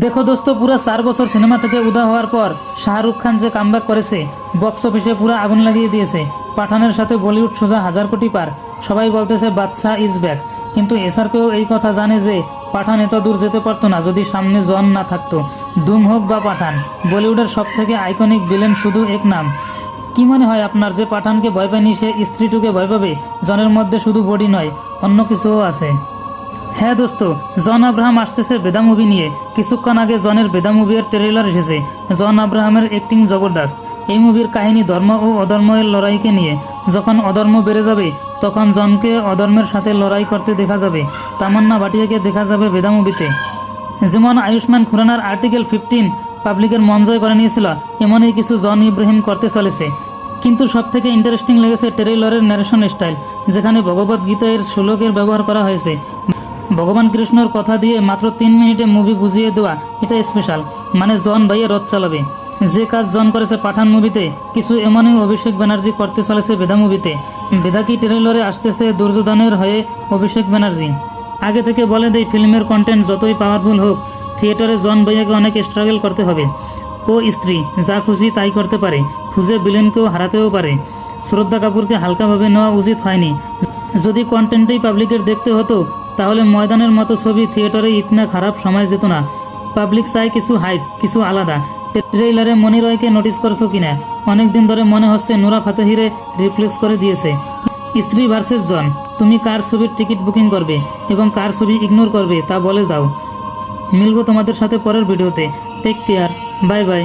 দেখো দোস্ত, পুরো 4 বছর সিনেমা থেকে উদা হওয়ার পর শাহরুখ খান যে কামব্যাক করেছে, বক্স অফিসে পুরো আগুন লাগিয়ে দিয়েছে। পাঠানের সাথে বলিউড সোজা 1000 কোটি পার। সবাই বলতেছে বাদশা ইজ ব্যাক, কিন্তু এসআরকেও এই কথা জানে যে পাঠান এত দূর যেতে পারতো না যদি সামনে জন না থাকতো। ধুম হোক বা পাঠান, বলিউডের সব থেকে আইকনিক ভিলেন শুধু এক নাম। কি মনে হয় আপনার যে পাঠানকে ভয় পায়নি সে স্ত্রী টুকে ভয় পাবে? জনের মধ্যে শুধু বডি নয়, অন্য কিছুও আছে। হ্যাঁ দোস্ত, জন আব্রাহাম আসতেছে বেদা মুভি নিয়ে। কিছুক্ষণ আগে জনের বেদা মুভির ট্রেলার এসেছে। জন আব্রাহামের অ্যাক্টিং জবরদস্ত। এই মুভির কাহিনী ধর্ম ও অধর্মের লড়াইকে নিয়ে। যখন অধর্ম বেড়ে যাবে তখন জনকে অধর্মের সাথে লড়াই করতে দেখা যাবে। তামান্না ভাটিয়াকে দেখা যাবে বেদা মুভিতে। যেমন আয়ুষ্মান খুরানার আর্টিকেল 15 পাবলিকের মন জয় করে নিয়েছিল, এমনই কিছু জন ইব্রাহিম করতে চলেছে। কিন্তু সবথেকে ইন্টারেস্টিং লেগেছে ট্রেইলরের ন্যারেশন স্টাইল, যেখানে ভগবত গীতার শ্লোকের ব্যবহার করা হয়েছে। ভগবান কৃষ্ণর কথা দিয়ে মাত্র 3 মিনিটে মুভি বুঝিয়ে দেওয়া, এটা স্পেশাল। মানে জন ভাইয়ে রথ চালাবে। যে কাজ জন করেছে পাঠান মুভিতে, কিছু এমনই অভিষেক ব্যানার্জি করতে চলেছে বেদা মুভিতে। বেদা কি ট্রেইলরে আসতেছে দুর্যোধনের হয়ে অভিষেক ব্যানার্জি। আগে থেকে বলে দেই, ফিল্মের কন্টেন্ট যতই পাওয়ারফুল হোক, থিয়েটারে জন ভাইয়াকে অনেক স্ট্রাগল করতে হবে। ও স্ত্রী যা খুশি তাই করতে পারে, খুঁজে ভিলেনকেও হারাতেও পারে। শ্রদ্ধা কাপুরকে হালকাভাবে নেওয়া উচিত হয়নি। যদি কন্টেন্টেই পাবলিকের দেখতে হতো তাহলে ময়দানের মতো ছবি থিয়েটারে ইতনা খারাপ সময় যেত না। পাবলিক চাই কিছু হাইপ, কিছু আলাদা। ট্রেইলারে মনি রয়কে নোটিস করছো কিনা? অনেকদিন ধরে মনে হচ্ছে নুরা ফাতেহিরে রিপ্লেক্স করে দিয়েছে। স্ত্রী ভার্সেস জন, তুমি কার ছবির টিকিট বুকিং করবে এবং কার ছবি ইগনোর করবে তা বলে দাও। মিলবো তোমাদের সাথে পরের ভিডিওতে। Take care, bye by.